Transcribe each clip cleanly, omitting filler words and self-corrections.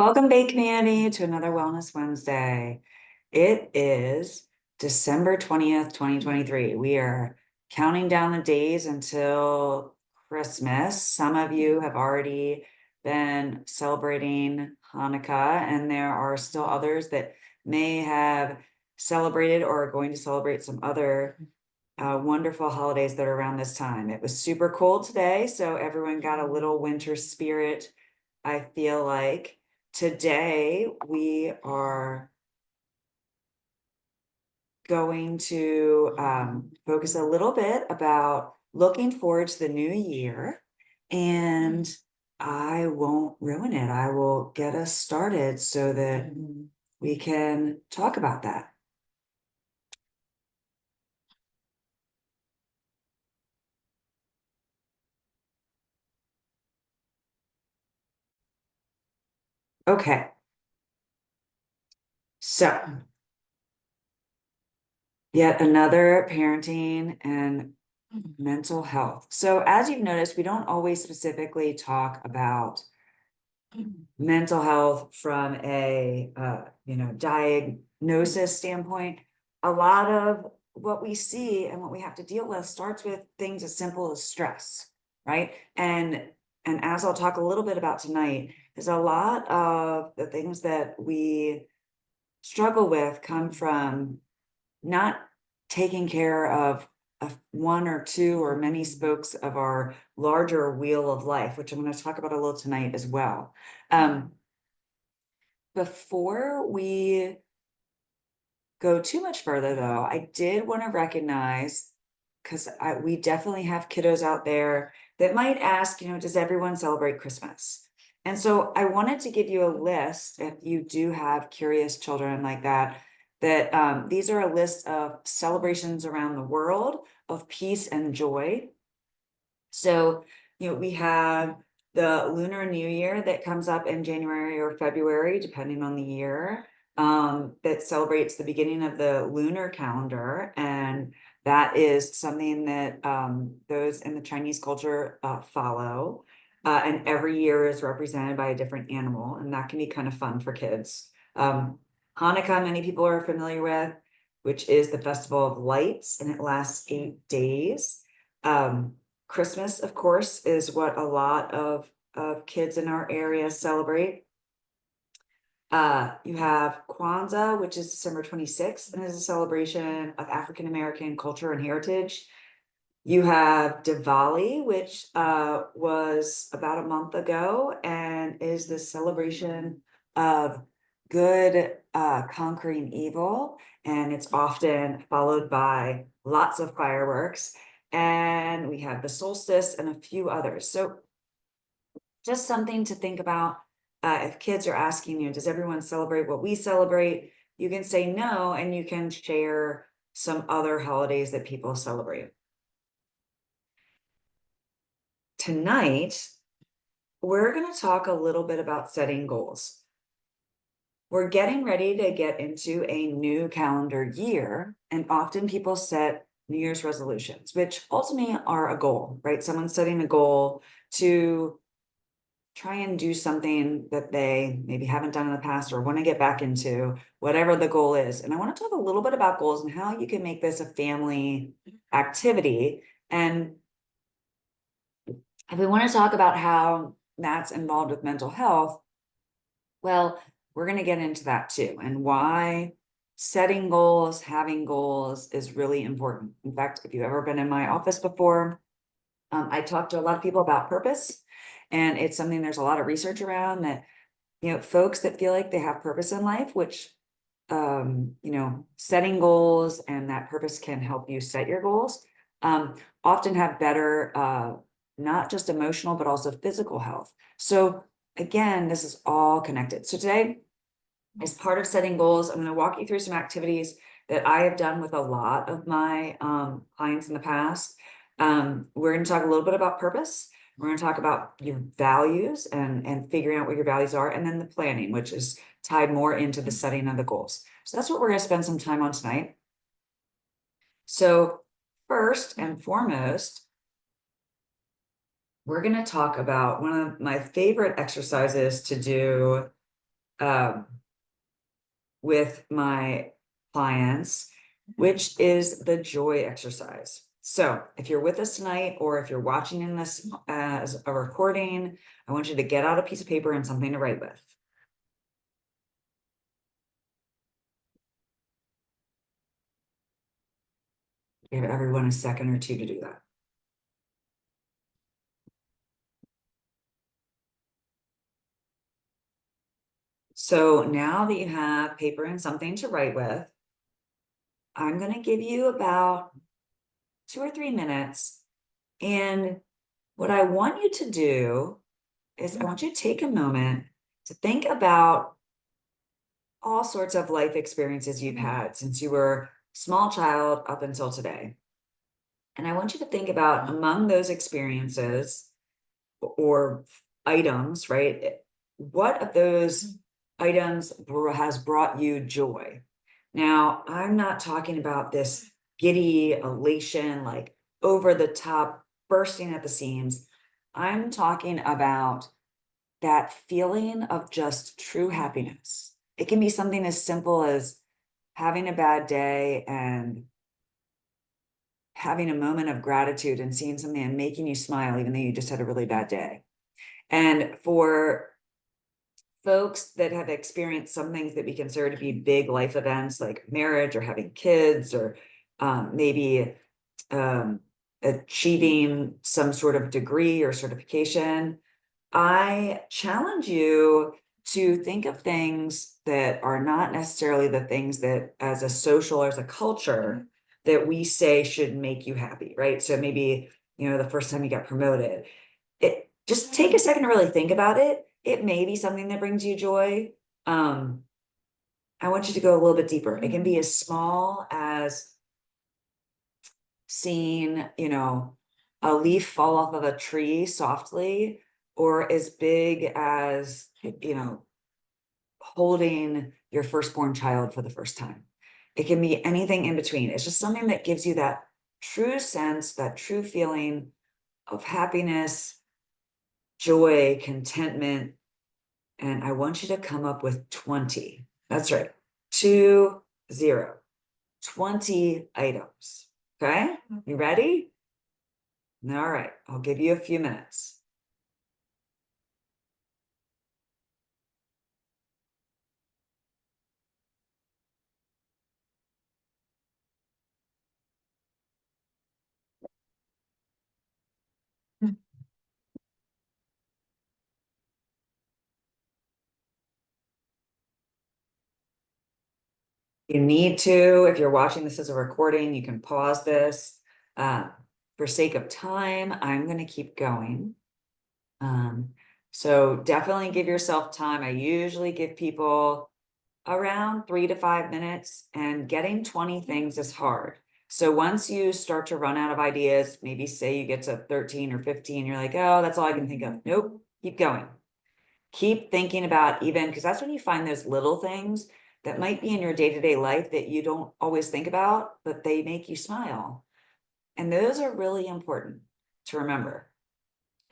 Welcome, Bay Community, to another Wellness Wednesday. It is December 20th, 2023. We are counting down the days until Christmas. Some of you have already been celebrating Hanukkah, and there are still others that may have celebrated or are going to celebrate some other wonderful holidays that are around this time. It was super cold today, so everyone got a little winter spirit, I feel like. Today, we are going to focus a little bit about looking forward to the new year, and I won't ruin it. I will get us started so that we can talk about that. Okay. So, yet another parenting and mental health. So as you've noticed, we don't always specifically talk about mental health from a diagnosis standpoint. A lot of what we see and what we have to deal with starts with things as simple as stress, right? And as I'll talk a little bit about tonight, is a lot of the things that we struggle with come from not taking care of one or two or many spokes of our larger wheel of life, which I'm going to talk about a little tonight as well. Before we go too much further, though, I did want to recognize, because we definitely have kiddos out there that might ask, does everyone celebrate Christmas? And so I wanted to give you a list, if you do have curious children like that these are a list of celebrations around the world of peace and joy. So, we have the Lunar New Year that comes up in January or February, depending on the year, that celebrates the beginning of the lunar calendar. And that is something that those in the Chinese culture follow. And every year is represented by a different animal, and that can be kind of fun for kids. Hanukkah, many people are familiar with, which is the festival of lights, and it lasts 8 days. Christmas, of course, is what a lot of kids in our area celebrate. You have Kwanzaa, which is December 26th, and is a celebration of African American culture and heritage. You have Diwali, which was about a month ago, and is the celebration of good conquering evil, and it's often followed by lots of fireworks. And we have the solstice and a few others. So just something to think about. If kids are asking you, does everyone celebrate what we celebrate? You can say no, and you can share some other holidays that people celebrate. Tonight, we're going to talk a little bit about setting goals. We're getting ready to get into a new calendar year, and often people set New Year's resolutions, which ultimately are a goal, right? Someone's setting a goal to try and do something that they maybe haven't done in the past or want to get back into, whatever the goal is. And I want to talk a little bit about goals and how you can make this a family activity. And if we want to talk about how that's involved with mental health, well, we're going to get into that too, and why setting goals, having goals is really important. In fact, if you've ever been in my office before, I talk to a lot of people about purpose, and it's something there's a lot of research around that, folks that feel like they have purpose in life, which, setting goals and that purpose can help you set your goals, often have better, not just emotional, but also physical health. So again, this is all connected. So today, as part of setting goals, I'm going to walk you through some activities that I have done with a lot of my clients in the past. We're going to talk a little bit about purpose. We're going to talk about your values and figuring out what your values are, and then the planning, which is tied more into the setting of the goals. So that's what we're going to spend some time on tonight. So first and foremost, we're going to talk about one of my favorite exercises to do with my clients, which is the joy exercise. So if you're with us tonight, or if you're watching in this as a recording, I want you to get out a piece of paper and something to write with. Give everyone a second or two to do that. So now that you have paper and something to write with, I'm going to give you about 2 or 3 minutes. And what I want you to do is I want you to take a moment to think about all sorts of life experiences you've had since you were a small child up until today. And I want you to think about, among those experiences or items, right? What of those items has brought you joy? Now, I'm not talking about this giddy elation, like over the top, bursting at the seams. I'm talking about that feeling of just true happiness. It can be something as simple as having a bad day and having a moment of gratitude and seeing something and making you smile, even though you just had a really bad day. And for folks that have experienced some things that we consider to be big life events, like marriage or having kids, or maybe achieving some sort of degree or certification, I challenge you to think of things that are not necessarily the things that, as a social or as a culture, that we say should make you happy, right? So maybe, the first time you got promoted, just take a second to really think about it. It may be something that brings you joy. I want you to go a little bit deeper. It can be as small as seeing, a leaf fall off of a tree softly, or as big as, holding your firstborn child for the first time. It can be anything in between. It's just something that gives you that true sense, that true feeling of happiness, joy, contentment. And I want you to come up with 20. That's right. 20. 20 items. Okay. You ready? All right. I'll give you a few minutes. You need to, if you're watching this as a recording, you can pause this. For sake of time, I'm going to keep going. So definitely give yourself time. I usually give people around 3 to 5 minutes, and getting 20 things is hard. So once you start to run out of ideas, maybe say you get to 13 or 15, you're like, oh, that's all I can think of. Nope, keep going. Keep thinking about, even because that's when you find those little things that might be in your day-to-day life that you don't always think about, but they make you smile. And those are really important to remember.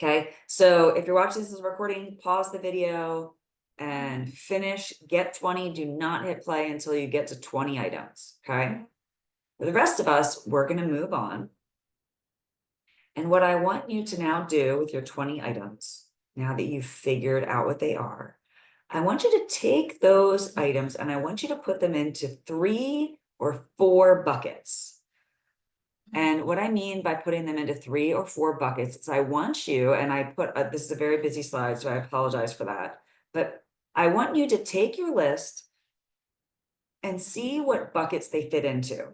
Okay, so if you're watching this as a recording, pause the video and finish, get 20. Do not hit play until you get to 20 items. Okay, for the rest of us, we're going to move on. And what I want you to now do with your 20 items, now that you've figured out what they are, I want you to take those items and I want you to put them into 3 or 4 buckets. And what I mean by putting them into 3 or 4 buckets is I want you, and I put, this is a very busy slide, so I apologize for that, but I want you to take your list and see what buckets they fit into.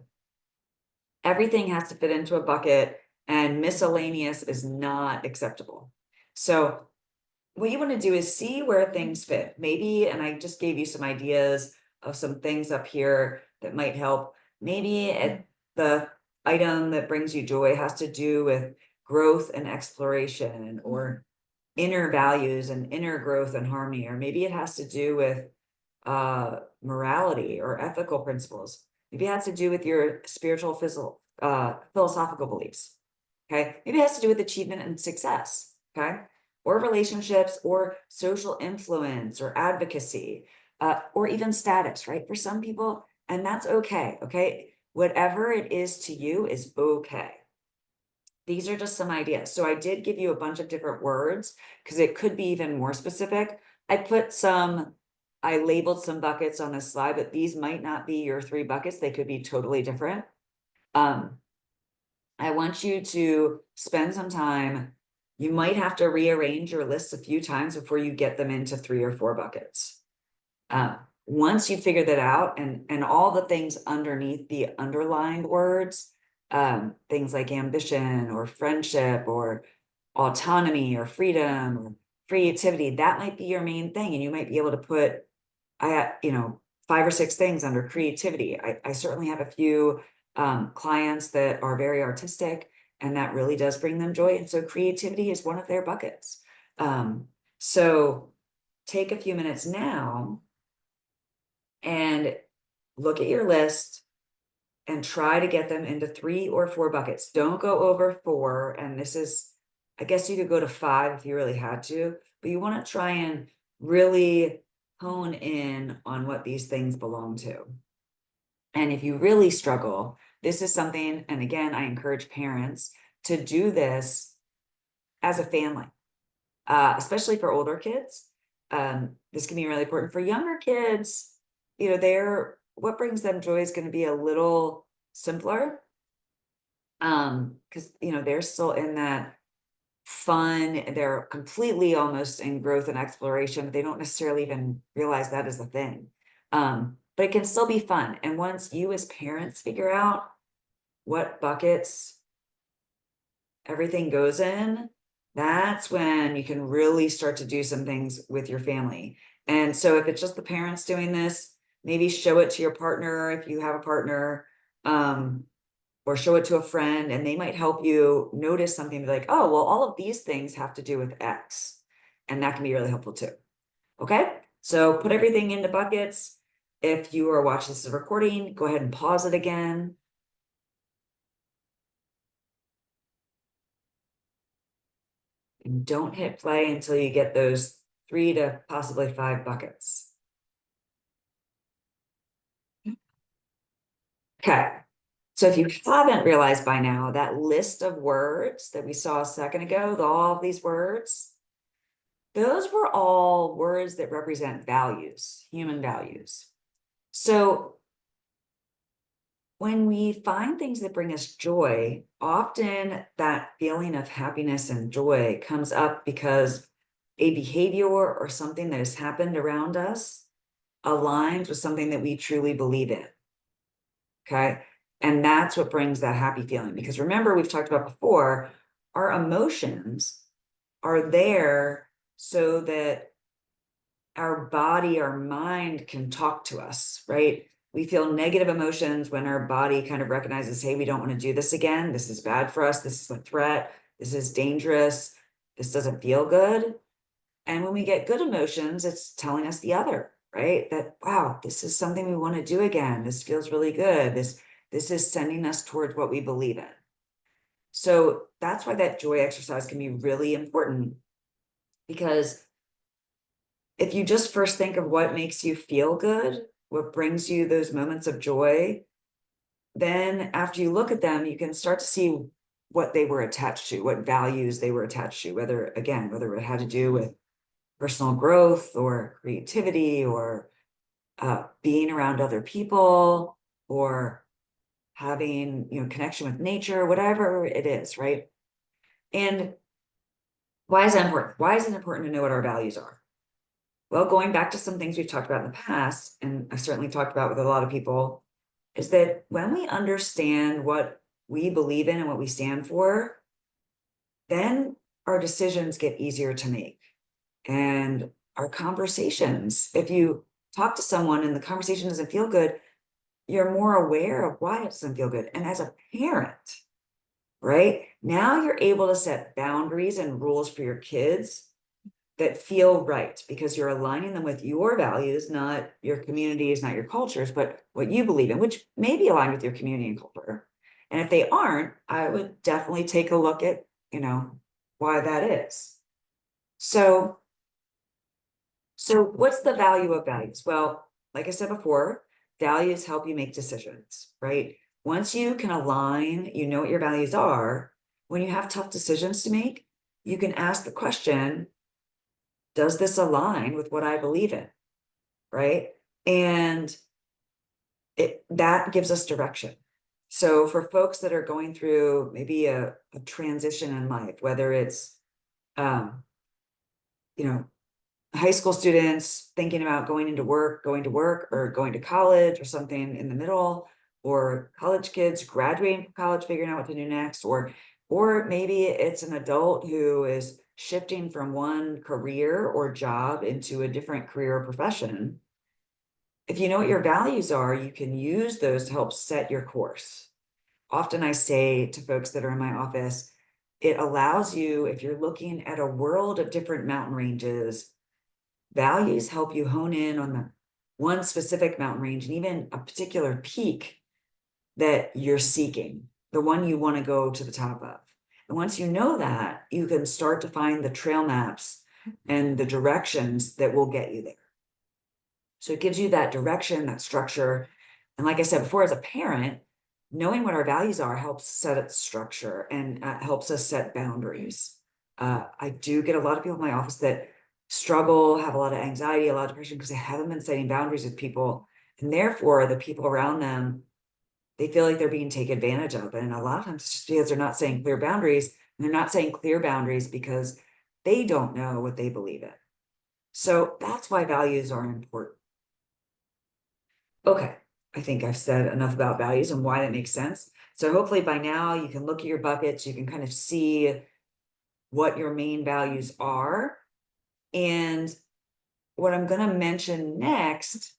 Everything has to fit into a bucket, and miscellaneous is not acceptable. So what you want to do is see where things fit. Maybe, and I just gave you some ideas of some things up here that might help. Maybe the item that brings you joy has to do with growth and exploration, or inner values and inner growth and harmony. Or maybe it has to do with morality or ethical principles. Maybe it has to do with your spiritual, philosophical beliefs. Okay. Maybe it has to do with achievement and success. Okay. Or relationships, or social influence, or advocacy. or even status, right? For some people, and that's okay, okay? Whatever it is to you is okay. These are just some ideas. So I did give you a bunch of different words because it could be even more specific. I labeled some buckets on this slide, but these might not be your 3 buckets. They could be totally different. I want you to spend some time. You might have to rearrange your lists a few times before you get them into 3 or 4 buckets. Once you figure that out, and all the things underneath the underlined words, things like ambition or friendship or autonomy or freedom or creativity, that might be your main thing. And you might be able to put, 5 or 6 things under creativity. I certainly have a few clients that are very artistic, and that really does bring them joy. And so creativity is one of their buckets. So take a few minutes now and look at your list and try to get them into 3 or 4 buckets. Don't go over 4. And this is, I guess you could go to 5 if you really had to, but you want to try and really hone in on what these things belong to. And if you really struggle, this is something, and again, I encourage parents to do this as a family, especially for older kids. This can be really important for younger kids. What brings them joy is going to be a little simpler. Because they're still in that fun, they're completely almost in growth and exploration, but they don't necessarily even realize that is a thing. But it can still be fun. And once you as parents figure out what buckets everything goes in, that's when you can really start to do some things with your family. And so if it's just the parents doing this, maybe show it to your partner if you have a partner, or show it to a friend, and they might help you notice something, be like, oh, well, all of these things have to do with X. And that can be really helpful too. Okay, so put everything into buckets. If you are watching this recording, go ahead and pause it again. And don't hit play until you get those 3 to possibly 5 buckets. Okay, so if you haven't realized by now, that list of words that we saw a second ago, all of these words, those were all words that represent values, human values. So when we find things that bring us joy, often that feeling of happiness and joy comes up because a behavior or something that has happened around us aligns with something that we truly believe in. Okay. And that's what brings that happy feeling. Because remember, we've talked about before, our emotions are there so that our body, our mind can talk to us, right? We feel negative emotions when our body kind of recognizes, hey, we don't want to do this again. This is bad for us. This is a threat. This is dangerous. This doesn't feel good. And when we get good emotions, it's telling us the other, right? That, wow, this is something we want to do again. This feels really good. This is sending us towards what we believe in. So that's why that joy exercise can be really important, because if you just first think of what makes you feel good, what brings you those moments of joy, then after you look at them, you can start to see what they were attached to, what values they were attached to, whether it had to do with personal growth or creativity or being around other people or having, connection with nature, whatever it is, right? And why is that important? Why is it important to know what our values are? Well, going back to some things we've talked about in the past, and I've certainly talked about with a lot of people, is that when we understand what we believe in and what we stand for, then our decisions get easier to make. And our conversations, if you talk to someone and the conversation doesn't feel good, you're more aware of why it doesn't feel good. And as a parent, right, now you're able to set boundaries and rules for your kids that feel right, because you're aligning them with your values, not your communities, not your cultures, but what you believe in, which may be aligned with your community and culture. And if they aren't, I would definitely take a look at, why that is. So So what's the value of values? Well, like I said before, values help you make decisions, right? Once you can align, you know what your values are, when you have tough decisions to make, you can ask the question, does this align with what I believe in? Right? And that gives us direction. So for folks that are going through maybe a transition in life, whether it's um, you know, high school students thinking about going to work, or going to college or something in the middle, or college kids graduating from college, figuring out what to do next, or maybe it's an adult who is shifting from one career or job into a different career or profession. If you know what your values are, you can use those to help set your course. Often I say to folks that are in my office, it allows you, if you're looking at a world of different mountain ranges, values help you hone in on the one specific mountain range and even a particular peak that you're seeking, the one you want to go to the top of. And once you know that, you can start to find the trail maps and the directions that will get you there. So it gives you that direction, that structure. And like I said before, as a parent, knowing what our values are helps set its structure and helps us set boundaries. I do get a lot of people in my office that struggle, have a lot of anxiety, a lot of depression because they haven't been setting boundaries with people. And therefore, the people around them, they feel like they're being taken advantage of. And a lot of times it's just because they're not saying clear boundaries. And they're not saying clear boundaries because they don't know what they believe in. So that's why values are important. Okay, I think I've said enough about values and why that makes sense. So hopefully by now you can look at your buckets, you can kind of see what your main values are. And what I'm going to mention next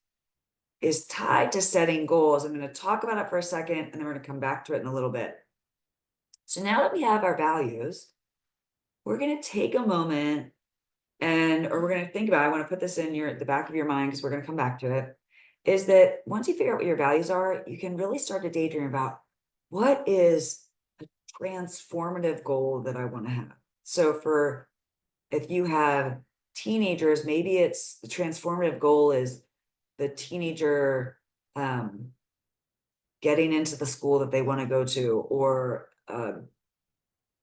is tied to setting goals. I'm going to talk about it for a second, and then we're going to come back to it in a little bit. So now that we have our values, we're going to take a moment or we're going to think about, I want to put this in the back of your mind because we're going to come back to it, is that once you figure out what your values are, you can really start to daydream about what is a transformative goal that I want to have. So if you have teenagers, maybe it's the transformative goal is the teenager getting into the school that they want to go to, or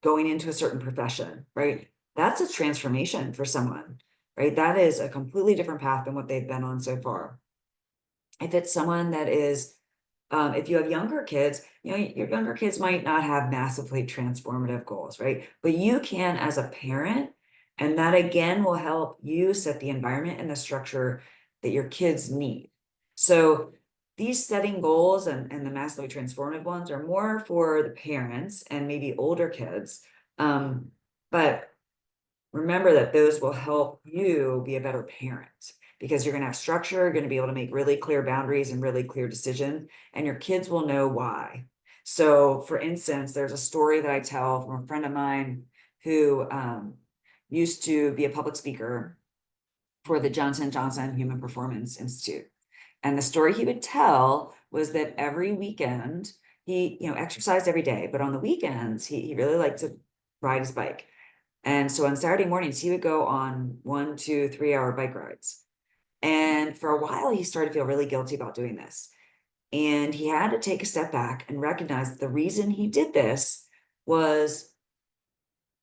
going into a certain profession, right? That's a transformation for someone, right? That is a completely different path than what they've been on so far. If it's someone that is, if you have younger kids, your younger kids might not have massively transformative goals, right? But you can as a parent, and that again will help you set the environment and the structure that your kids need. So these setting goals and the massively transformative ones are more for the parents and maybe older kids. But remember that those will help you be a better parent because you're going to have structure, you're going to be able to make really clear boundaries and really clear decisions, and your kids will know why. So for instance, there's a story that I tell from a friend of mine who used to be a public speaker for the Johnson & Johnson Human Performance Institute. And the story he would tell was that every weekend, he exercised every day, but on the weekends, he really liked to ride his bike. And so on Saturday mornings, he would go on 1, 2, 3 hour bike rides. And for a while, he started to feel really guilty about doing this. And he had to take a step back and recognize that the reason he did this was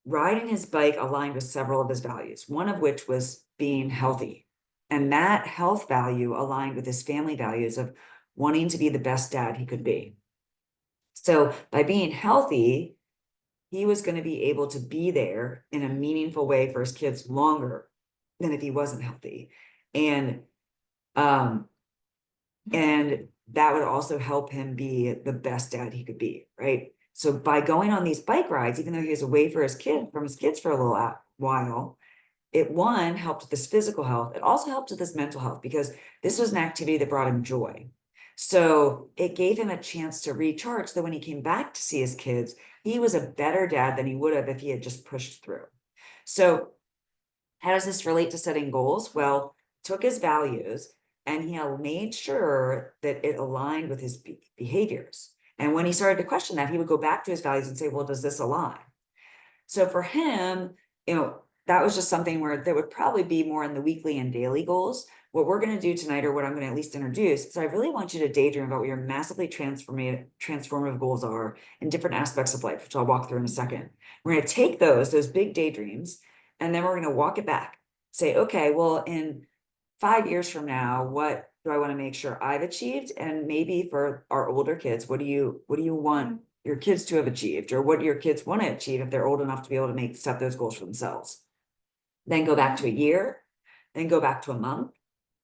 riding his bike aligned with several of his values, one of which was being healthy. And that health value aligned with his family values of wanting to be the best dad he could be. So by being healthy, he was going to be able to be there in a meaningful way for his kids longer than if he wasn't healthy. And that would also help him be the best dad he could be, right? So by going on these bike rides, even though he was away from his kids for a little while, it helped with his physical health. It also helped with his mental health because this was an activity that brought him joy. So it gave him a chance to recharge. So when he came back to see his kids, he was a better dad than he would have if he had just pushed through. So how does this relate to setting goals? Well, took his values and he made sure that it aligned with his behaviors. And when he started to question that, he would go back to his values and say, well, does this align? So for him, that was just something where there would probably be more in the weekly and daily goals. What we're going to do tonight, or what I'm going to at least introduce, is I really want you to daydream about what your massively transformative goals are in different aspects of life, which I'll walk through in a second. We're going to take those big daydreams, and then we're going to walk it back. Say, okay, well, in 5 years from now, what do I want to make sure I've achieved? And maybe for our older kids, what do you want your kids to have achieved, or what your kids want to achieve if they're old enough to be able to set those goals for themselves? Then go back to a year, then go back to a month,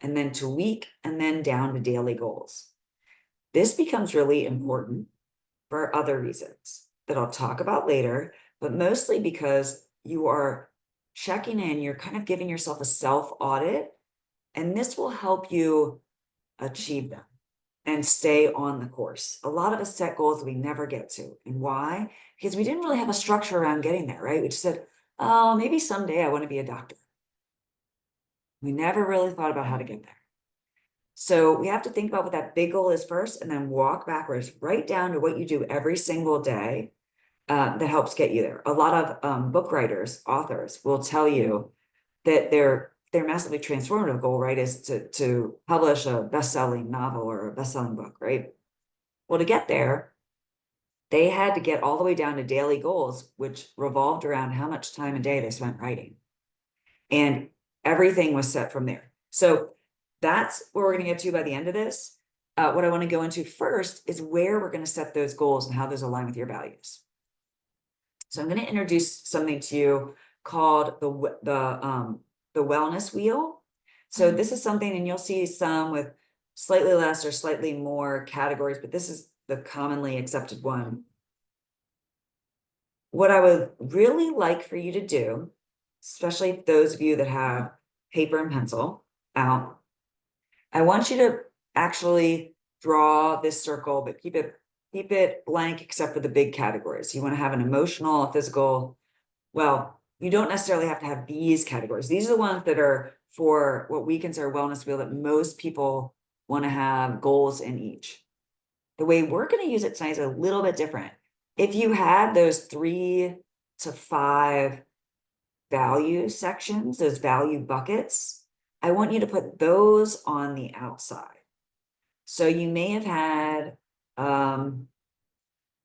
and then to a week, and then down to daily goals. This becomes really important for other reasons that I'll talk about later, but mostly because you are checking in, you're kind of giving yourself a self audit, and this will help you achieve them and stay on the course. A lot of us set goals that we never get to. And why? Because we didn't really have a structure around getting there, right? We just said, oh, maybe someday I want to be a doctor. We never really thought about how to get there. So we have to think about what that big goal is first, and then walk backwards right down to what you do every single day that helps get you there. A lot of book writers, authors will tell you that their massively transformative goal, right, is to publish a best-selling novel or a best-selling book, right? Well, to get there, they had to get all the way down to daily goals, which revolved around how much time a day they spent writing. And everything was set from there. So that's where we're going to get to by the end of this. What I want to go into first is where we're going to set those goals and how those align with your values. So I'm going to introduce something to you called the wellness wheel. So this is something, and you'll see some with slightly less or slightly more categories, but this is the commonly accepted one. What I would really like for you to do, especially those of you that have paper and pencil out, I want you to actually draw this circle, but keep it blank except for the big categories. You want to have an emotional, a physical. Well, you don't necessarily have to have these categories. These are the ones that are for what we consider wellness wheel, that most people want to have goals in each. The way we're going to use it tonight is a little bit different. If you had those 3 to 5 value sections, those value buckets, I want you to put those on the outside. So you may have had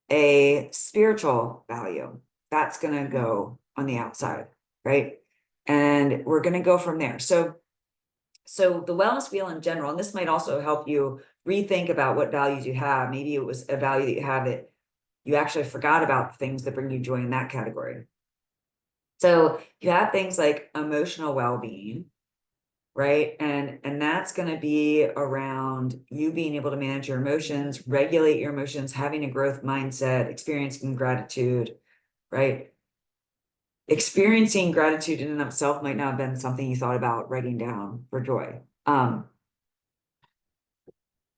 a spiritual value. That's going to go on the outside, right? And we're going to go from there. So the wellness wheel in general, and this might also help you rethink about what values you have. Maybe it was a value that you have that you actually forgot about, things that bring you joy in that category. So you have things like emotional well-being, right? And that's going to be around you being able to manage your emotions, regulate your emotions, having a growth mindset, experiencing gratitude, right? Experiencing gratitude in and of itself might not have been something you thought about writing down for joy.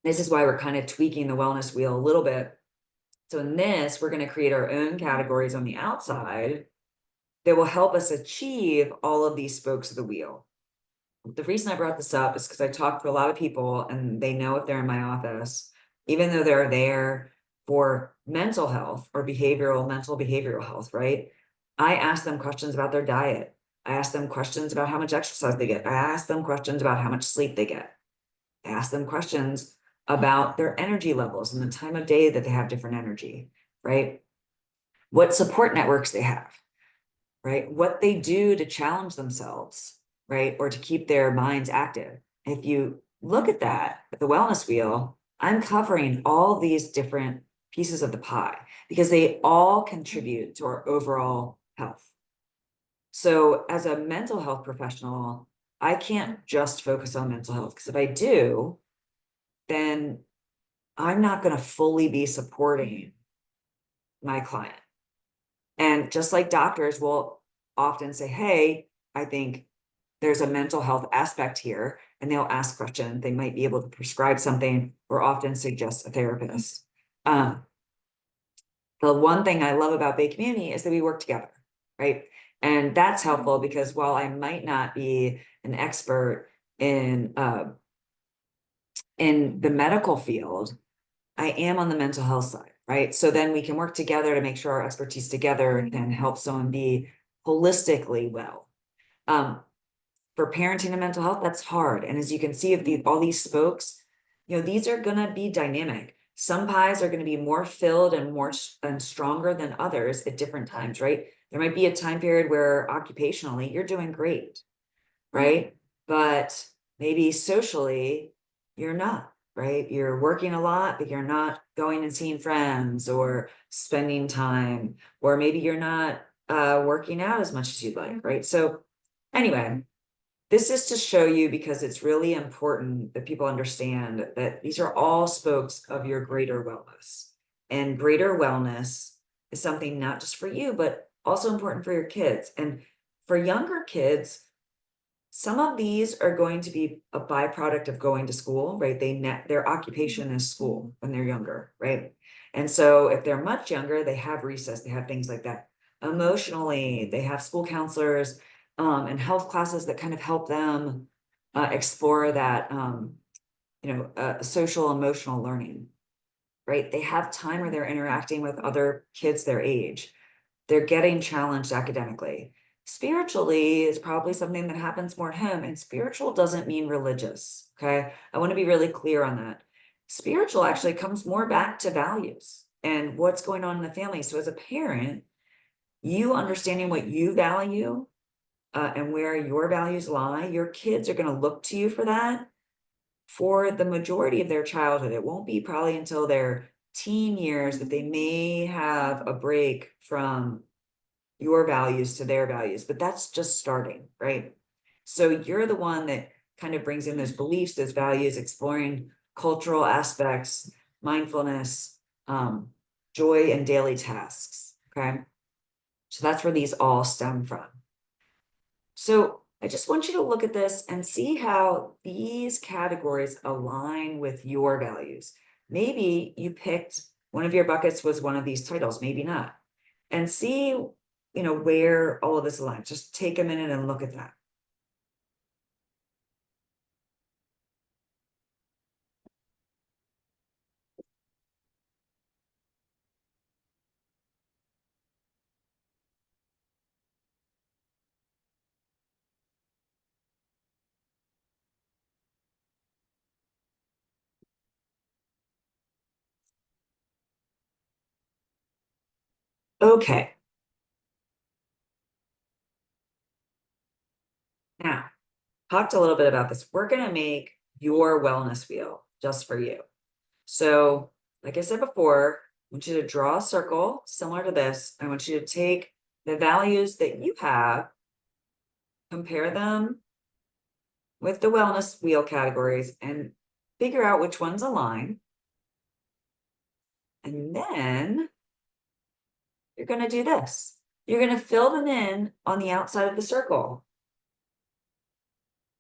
This is why we're kind of tweaking the wellness wheel a little bit. So in this, we're going to create our own categories on the outside that will help us achieve all of these spokes of the wheel. The reason I brought this up is because I talk to a lot of people, and they know if they're in my office, even though they're there for mental health or behavioral health, right? I ask them questions about their diet. I ask them questions about how much exercise they get. I ask them questions about how much sleep they get. I ask them questions about their energy levels and the time of day that they have different energy, right? What support networks they have, right? What they do to challenge themselves, right? Or to keep their minds active. If you look at that, at the wellness wheel, I'm covering all these different pieces of the pie because they all contribute to our overall health. So as a mental health professional, I can't just focus on mental health, because if I do, then I'm not going to fully be supporting my client. And just like doctors will often say, hey, I think there's a mental health aspect here, and they'll ask questions. They might be able to prescribe something or often suggest a therapist. The one thing I love about Bay Community is that we work together, right? And that's helpful because while I might not be an expert in the medical field, I am on the mental health side, right? So then we can work together to make sure our expertise together can help someone be holistically well. For parenting and mental health, that's hard. And as you can see, all these spokes, these are gonna be dynamic. Some pies are gonna be more filled and more and stronger than others at different times, right? There might be a time period where occupationally you're doing great, right? But maybe socially, you're not, right? You're working a lot, but you're not going and seeing friends or spending time, or maybe you're not working out as much as you'd like, right? So anyway, this is to show you, because it's really important that people understand that these are all spokes of your greater wellness. And greater wellness is something not just for you, but also important for your kids. And for younger kids, some of these are going to be a byproduct of going to school, right? Their occupation is school when they're younger, right? And so if they're much younger, they have recess, they have things like that. Emotionally, they have school counselors and health classes that kind of help them explore that, social emotional learning, right? They have time where they're interacting with other kids their age. They're getting challenged academically. Spiritually is probably something that happens more at home, and spiritual doesn't mean religious. Okay. I want to be really clear on that. Spiritual actually comes more back to values and what's going on in the family. So, as a parent, you understanding what you value and where your values lie, your kids are going to look to you for that for the majority of their childhood. It won't be probably until their teen years that they may have a break from your values to their values, but that's just starting, right? So you're the one that kind of brings in those beliefs, those values, exploring cultural aspects, mindfulness, joy, and daily tasks. Okay. So that's where these all stem from. So I just want you to look at this and see how these categories align with your values. Maybe you picked one of your buckets was one of these titles, maybe not. And see, where all of this aligns. Just take a minute and look at that. Okay, now talked a little bit about this. We're going to make your wellness wheel just for you. So, like I said before, I want you to draw a circle similar to this. I want you to take the values that you have, compare them with the wellness wheel categories, and figure out which ones align. And then you're going to do this. You're going to fill them in on the outside of the circle.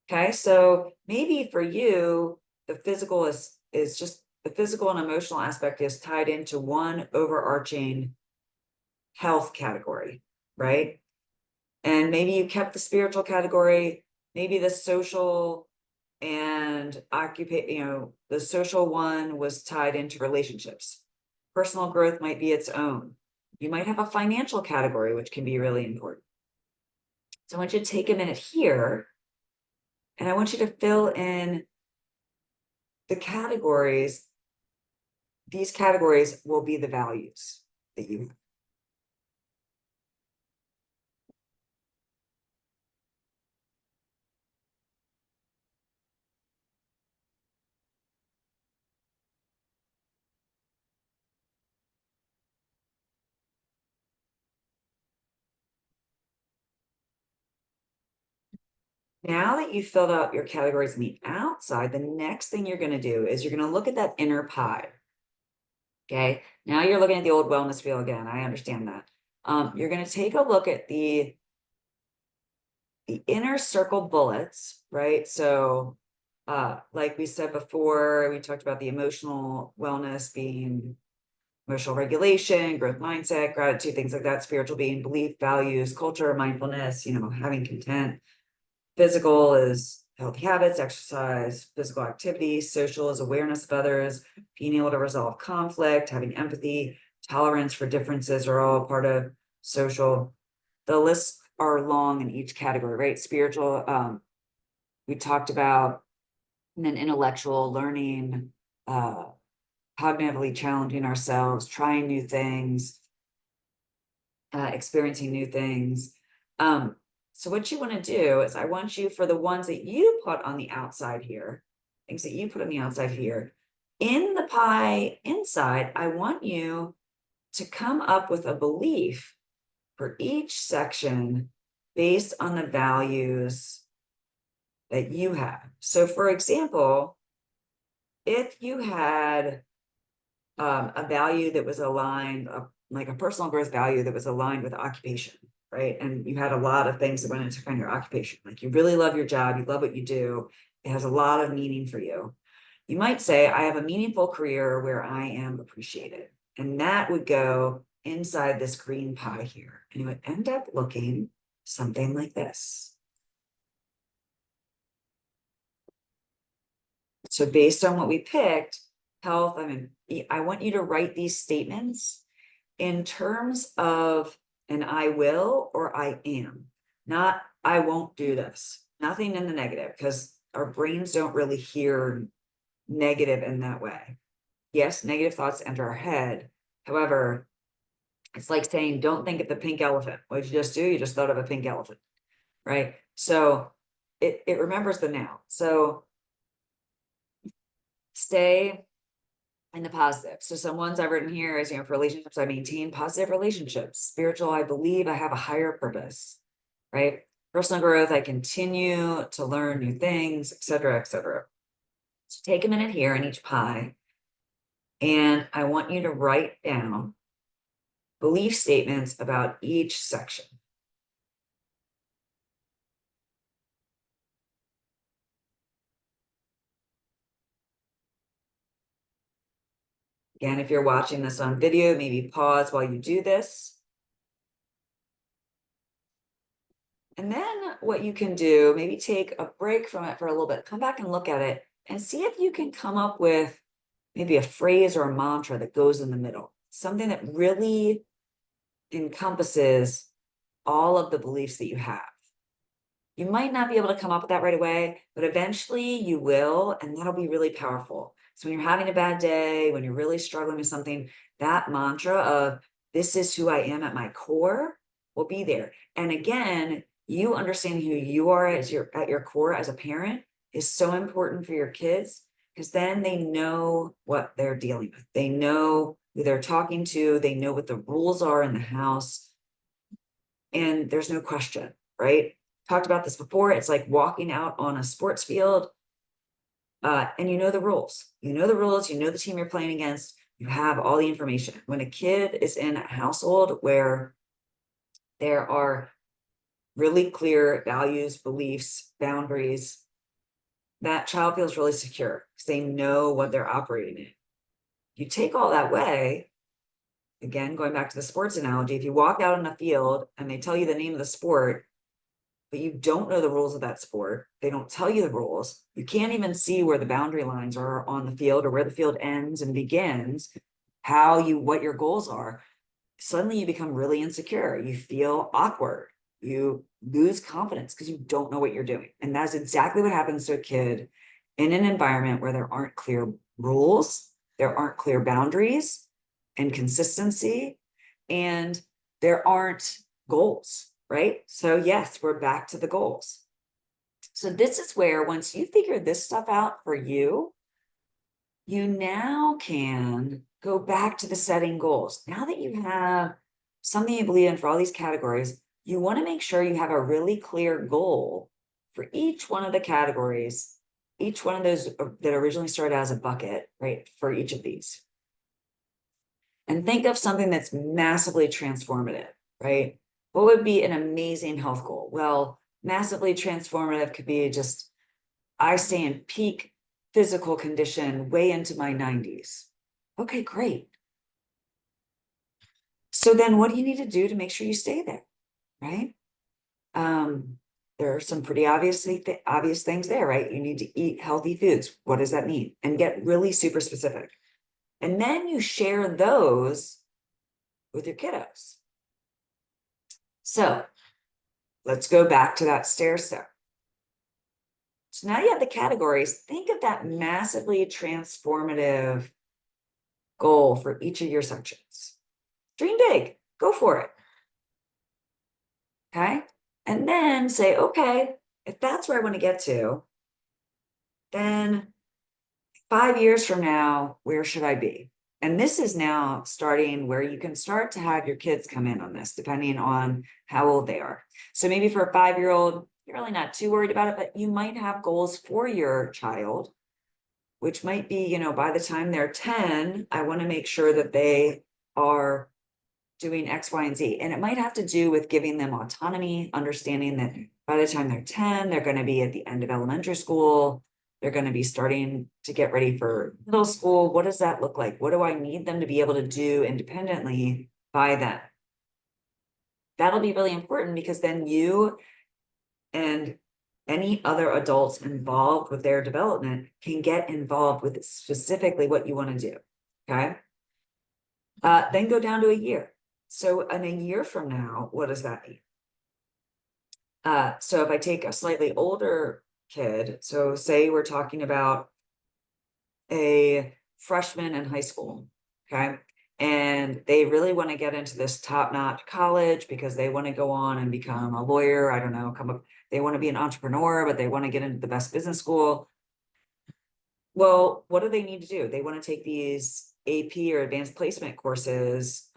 Okay, so maybe for you, the physical is just the physical and emotional aspect is tied into one overarching health category, right? And maybe you kept the spiritual category, maybe the social and the social one was tied into relationships. Personal growth might be its own. You might have a financial category, which can be really important. So I want you to take a minute here and I want you to fill in the categories. These categories will be the values that you have. Now that you've filled out your categories on the outside, the next thing you're going to do is you're going to look at that inner pie. Okay. Now you're looking at the old wellness wheel again. I understand that. You're going to take a look at the inner circle bullets, right? So, like we said before, we talked about the emotional wellness being emotional regulation, growth mindset, gratitude, things like that, spiritual being, belief, values, culture, mindfulness, having content. Physical is healthy habits, exercise, physical activity. Social is awareness of others, being able to resolve conflict, having empathy, tolerance for differences are all part of social. The list are long in each category, right? Spiritual, we talked about, and then intellectual learning, cognitively challenging ourselves, trying new things, experiencing new things. So what you want to do is I want you, for the ones that you put on the outside here, things that you put on the outside here, in the pie inside, I want you to come up with a belief for each section based on the values that you have. So for example, if you had a value that was aligned, like a personal growth value that was aligned with occupation, right? And you had a lot of things that went into kind of your occupation, like you really love your job, you love what you do, it has a lot of meaning for you. You might say, I have a meaningful career where I am appreciated. And that would go inside this green pie here. And it would end up looking something like this. So based on what we picked, health, I want you to write these statements in terms of an I will or I am, not I won't do this. Nothing in the negative, because our brains don't really hear negative in that way. Yes, negative thoughts enter our head. However, it's like saying, don't think of the pink elephant. What did you just do? You just thought of a pink elephant, right? So it remembers the now. So stay in the positive. So some ones I've written here is, for relationships, I maintain positive relationships. Spiritual, I believe I have a higher purpose, right? Personal growth, I continue to learn new things, et cetera, et cetera. So take a minute here in each pie, and I want you to write down belief statements about each section. Again, if you're watching this on video, maybe pause while you do this. And then what you can do, maybe take a break from it for a little bit, come back and look at it and see if you can come up with maybe a phrase or a mantra that goes in the middle, something that really encompasses all of the beliefs that you have. You might not be able to come up with that right away, but eventually you will, and that'll be really powerful. So when you're having a bad day, when you're really struggling with something, that mantra of this is who I am at my core will be there. And again, you understanding who you are as at your core as a parent is so important for your kids, because then they know what they're dealing with. They know who they're talking to, they know what the rules are in the house, and there's no question, right? Talked about this before. It's like walking out on a sports field, and you know the rules. You know the rules, you know the team you're playing against, you have all the information. When a kid is in a household where there are really clear values, beliefs, boundaries, that child feels really secure because they know what they're operating in. You take all that away, again, going back to the sports analogy, if you walk out on a field and they tell you the name of the sport, but you don't know the rules of that sport, they don't tell you the rules, you can't even see where the boundary lines are on the field or where the field ends and begins, what your goals are, suddenly you become really insecure. You feel awkward. You lose confidence because you don't know what you're doing. And that's exactly what happens to a kid in an environment where there aren't clear rules, there aren't clear boundaries and consistency, and there aren't goals, right? So yes, we're back to the goals. So this is where, once you figure this stuff out for you, you now can go back to the setting goals. Now that you have something you believe in for all these categories, you want to make sure you have a really clear goal for each one of the categories, each one of those that originally started as a bucket, right, for each of these. And think of something that's massively transformative, right? What would be an amazing health goal? Well, massively transformative could be just, I stay in peak physical condition way into my 90s. Okay, great. So then what do you need to do to make sure you stay there, right? There are some pretty obvious things there, right? You need to eat healthy foods. What does that mean? And get really super specific. And then you share those with your kiddos. So let's go back to that stair step. So now you have the categories. Think of that massively transformative goal for each of your sections. Dream big, go for it. Okay. And then say, okay, if that's where I want to get to, then 5 years from now, where should I be? And this is now starting where you can start to have your kids come in on this, depending on how old they are. So maybe for a 5-year-old, you're really not too worried about it, but you might have goals for your child, which might be, by the time they're 10, I want to make sure that they are doing X, Y, and Z. And it might have to do with giving them autonomy, understanding that by the time they're 10, they're going to be at the end of elementary school. They're going to be starting to get ready for middle school. What does that look like? What do I need them to be able to do independently by then? That'll be really important because then you and any other adults involved with their development can get involved with specifically what you want to do. Okay. Then go down to a year. So in a year from now, what does that mean? So if I take a slightly older kid, so say we're talking about a freshman in high school, okay? And they really want to get into this top-notch college because they want to go on and become a lawyer. I don't know, they want to be an entrepreneur, but they want to get into the best business school. Well, what do they need to do? They want to take these AP or advanced placement courses,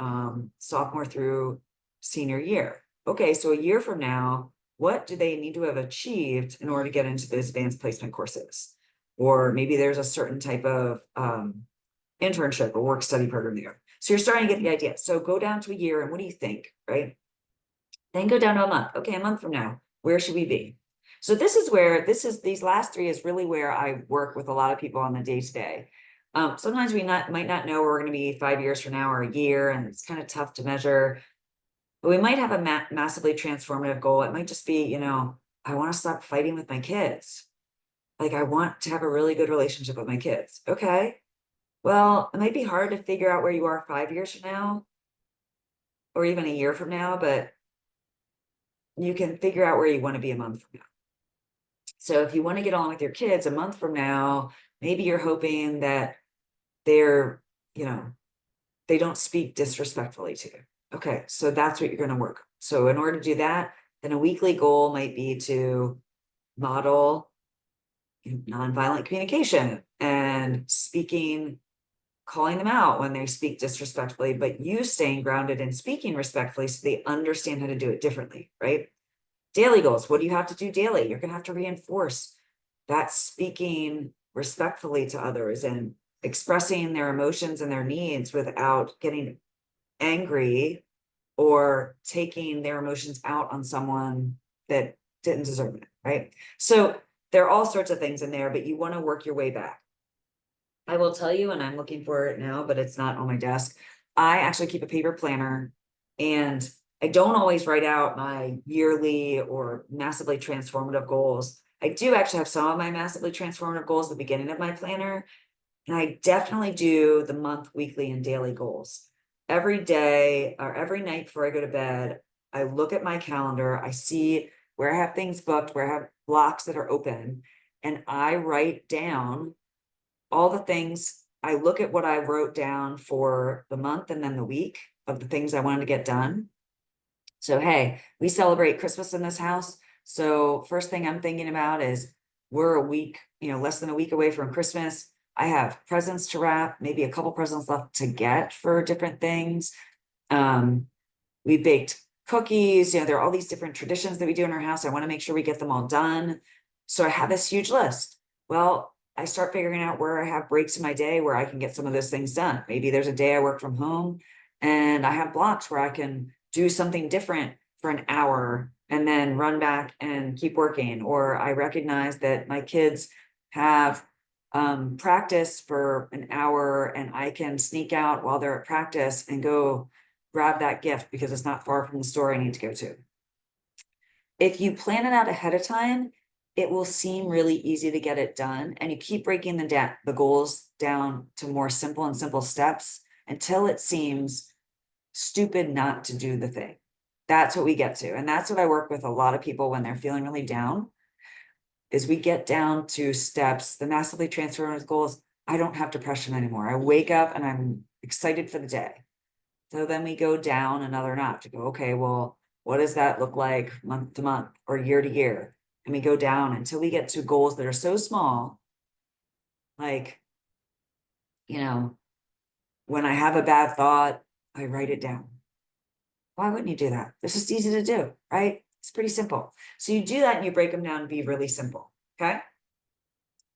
sophomore through senior year. Okay, so a year from now, what do they need to have achieved in order to get into those advanced placement courses? Or maybe there's a certain type of internship or work study program there. So you're starting to get the idea. So go down to a year and what do you think, right? Then go down to a month. Okay, a month from now, where should we be? So this is where these last three is really where I work with a lot of people on the day-to-day. Sometimes we might not know where we're going to be 5 years from now or a year, and it's kind of tough to measure. But we might have a massively transformative goal. It might just be, I want to stop fighting with my kids. Like I want to have a really good relationship with my kids. Okay. Well, it might be hard to figure out where you are 5 years from now, or even a year from now, but you can figure out where you want to be a month from now. So if you want to get on with your kids a month from now, maybe you're hoping that they're, they don't speak disrespectfully to you. Okay, so that's what you're going to work. So in order to do that, then a weekly goal might be to model nonviolent communication and speaking, calling them out when they speak disrespectfully, but you staying grounded and speaking respectfully so they understand how to do it differently, right? Daily goals. What do you have to do daily? You're going to have to reinforce that speaking respectfully to others and expressing their emotions and their needs without getting angry or taking their emotions out on someone that didn't deserve it, right? So there are all sorts of things in there, but you want to work your way back. I will tell you, and I'm looking for it now, but it's not on my desk. I actually keep a paper planner and I don't always write out my yearly or massively transformative goals. I do actually have some of my massively transformative goals at the beginning of my planner. And I definitely do the month, weekly, and daily goals. Every day or every night before I go to bed, I look at my calendar, I see where I have things booked, where I have blocks that are open, and I write down all the things. I look at what I wrote down for the month and then the week of the things I wanted to get done. So, hey, we celebrate Christmas in this house. So first thing I'm thinking about is we're a week, less than a week away from Christmas. I have presents to wrap, maybe a couple presents left to get for different things. We baked cookies, there are all these different traditions that we do in our house. I want to make sure we get them all done. So I have this huge list. Well, I start figuring out where I have breaks in my day where I can get some of those things done. Maybe there's a day I work from home and I have blocks where I can do something different for an hour and then run back and keep working. Or I recognize that my kids have practice for an hour and I can sneak out while they're at practice and go grab that gift because it's not far from the store I need to go to. If you plan it out ahead of time, it will seem really easy to get it done. And you keep breaking the goals down to more simple and simple steps until it seems stupid not to do the thing. That's what we get to. And that's what I work with a lot of people when they're feeling really down, is we get down to steps, the massively transformative goals. I don't have depression anymore. I wake up and I'm excited for the day. So then we go down another notch to go, okay, well, what does that look like month to month or year to year? And we go down until we get to goals that are so small, like, you know, when I have a bad thought, I write it down. Why wouldn't you do that? It's just easy to do, right? It's pretty simple. So you do that and you break them down and be really simple, okay?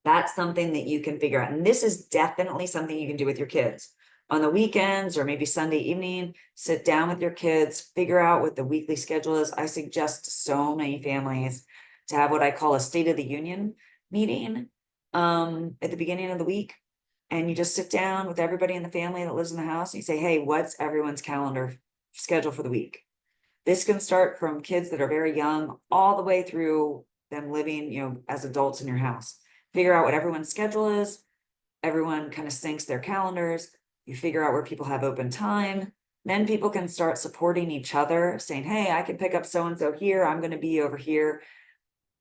That's something that you can figure out. And this is definitely something you can do with your kids on the weekends or maybe Sunday evening. Sit down with your kids, figure out what the weekly schedule is. I suggest to so many families to have what I call a State of the Union meeting at the beginning of the week. And you just sit down with everybody in the family that lives in the house and you say, hey, what's everyone's calendar schedule for the week? This can start from kids that are very young all the way through them living, as adults in your house. Figure out what everyone's schedule is. Everyone kind of syncs their calendars. You figure out where people have open time. Then people can start supporting each other, saying, hey, I can pick up so-and-so here. I'm going to be over here.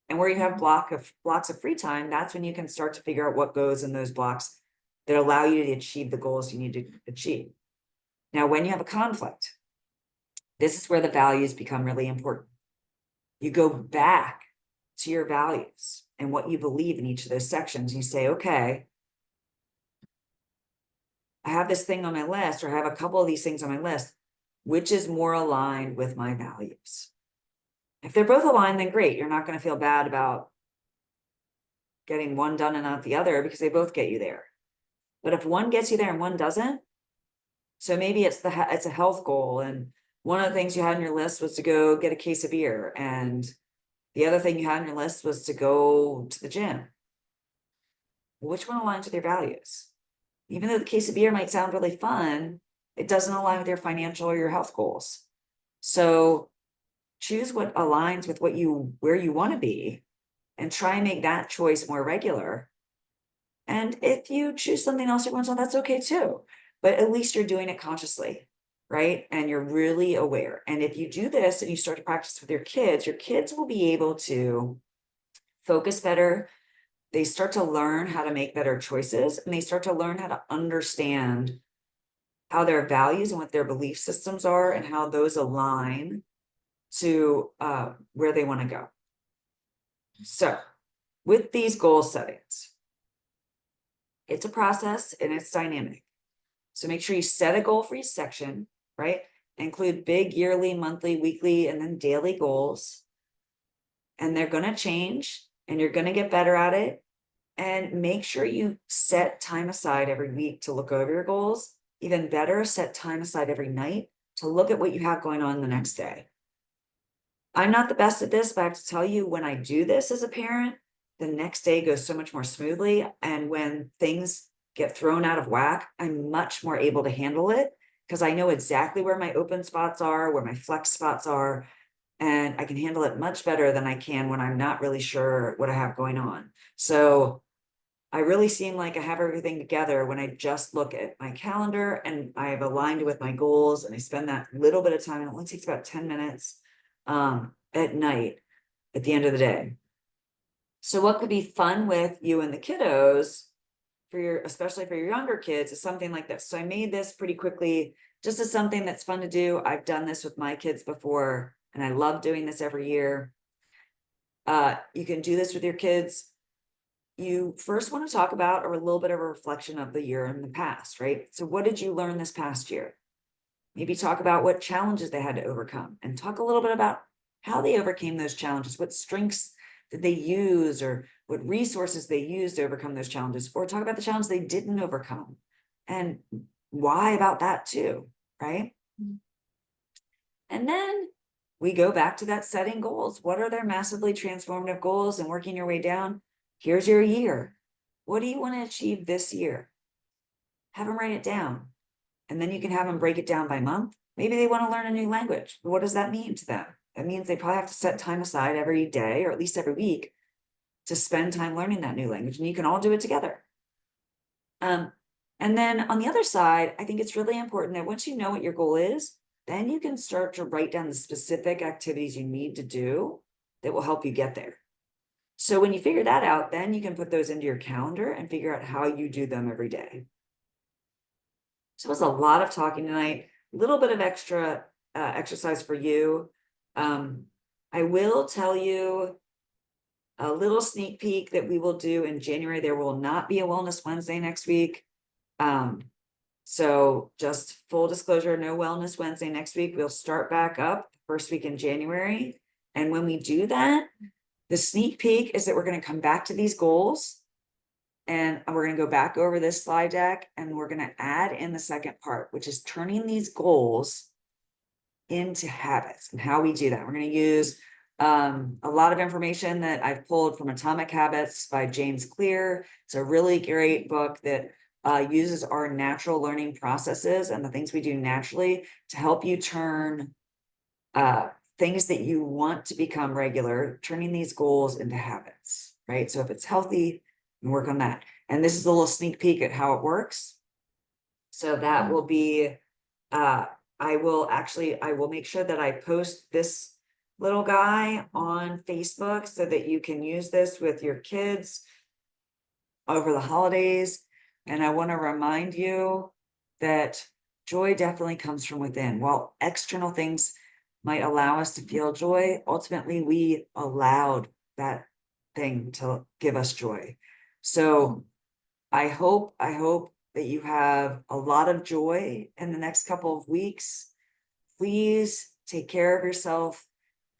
And where you have blocks of free time, that's when you can start to figure out what goes in those blocks that allow you to achieve the goals you need to achieve. Now, when you have a conflict, this is where the values become really important. You go back to your values and what you believe in each of those sections. You say, okay, I have this thing on my list, or I have a couple of these things on my list. Which is more aligned with my values? If they're both aligned, then great. You're not going to feel bad about getting one done and not the other, because they both get you there. But if one gets you there and one doesn't, so maybe it's a health goal, and one of the things you had on your list was to go get a case of beer, and the other thing you had on your list was to go to the gym. Which one aligns with your values? Even though the case of beer might sound really fun, it doesn't align with your financial or your health goals. So choose what aligns with where you want to be, and try and make that choice more regular. And if you choose something else every once in a while, that's okay too. But at least you're doing it consciously, right? And you're really aware. And if you do this and you start to practice with your kids will be able to focus better. They start to learn how to make better choices, and they start to learn how to understand how their values and what their belief systems are and how those align to where they want to go. So with these goal settings, it's a process and it's dynamic. So make sure you set a goal for each section, right? Include big yearly, monthly, weekly, and then daily goals. And they're going to change and you're going to get better at it. And make sure you set time aside every week to look over your goals. Even better, set time aside every night to look at what you have going on the next day. I'm not the best at this, but I have to tell you, when I do this as a parent, the next day goes so much more smoothly. And when things get thrown out of whack, I'm much more able to handle it because I know exactly where my open spots are, where my flex spots are, and I can handle it much better than I can when I'm not really sure what I have going on. So I really seem like I have everything together when I just look at my calendar and I have aligned it with my goals, and I spend that little bit of time. It only takes about 10 minutes at night at the end of the day. So what could be fun with you and the kiddos especially for your younger kids, is something like this. So I made this pretty quickly, just as something that's fun to do. I've done this with my kids before, and I love doing this every year. You can do this with your kids. You first want to talk about a little bit of a reflection of the year in the past, right? So what did you learn this past year? Maybe talk about what challenges they had to overcome, and talk a little bit about how they overcame those challenges. What strengths did they use, or what resources they used to overcome those challenges, or talk about the challenge they didn't overcome and why about that too, right? And then we go back to that setting goals. What are their massively transformative goals, and working your way down? Here's your year. What do you want to achieve this year? Have them write it down. And then you can have them break it down by month. Maybe they want to learn a new language. What does that mean to them? That means they probably have to set time aside every day, or at least every week, to spend time learning that new language. And you can all do it together. And then on the other side, I think it's really important that once you know what your goal is, then you can start to write down the specific activities you need to do that will help you get there. So when you figure that out, then you can put those into your calendar and figure out how you do them every day. So it was a lot of talking tonight, a little bit of extra exercise for you. I will tell you a little sneak peek that we will do in January. There will not be a Wellness Wednesday next week. So just full disclosure, no Wellness Wednesday next week. We'll start back up first week in January. And when we do that, the sneak peek is that we're going to come back to these goals and we're going to go back over this slide deck and we're going to add in the second part, which is turning these goals into habits and how we do that. We're going to use a lot of information that I've pulled from Atomic Habits by James Clear. It's a really great book that uses our natural learning processes and the things we do naturally to help you turn things that you want to become regular, turning these goals into habits, right? So if it's healthy, you work on that. And this is a little sneak peek at how it works. So that will be, I will make sure that I post this little guy on Facebook so that you can use this with your kids over the holidays. And I want to remind you that joy definitely comes from within. While external things might allow us to feel joy, ultimately we allowed that thing to give us joy. So I hope that you have a lot of joy in the next couple of weeks. Please take care of yourself,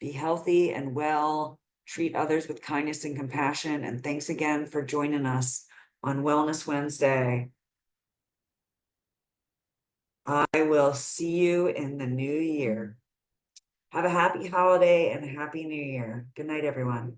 be healthy and well, treat others with kindness and compassion. And thanks again for joining us on Wellness Wednesday. I will see you in the new year. Have a happy holiday and a happy new year. Good night, everyone.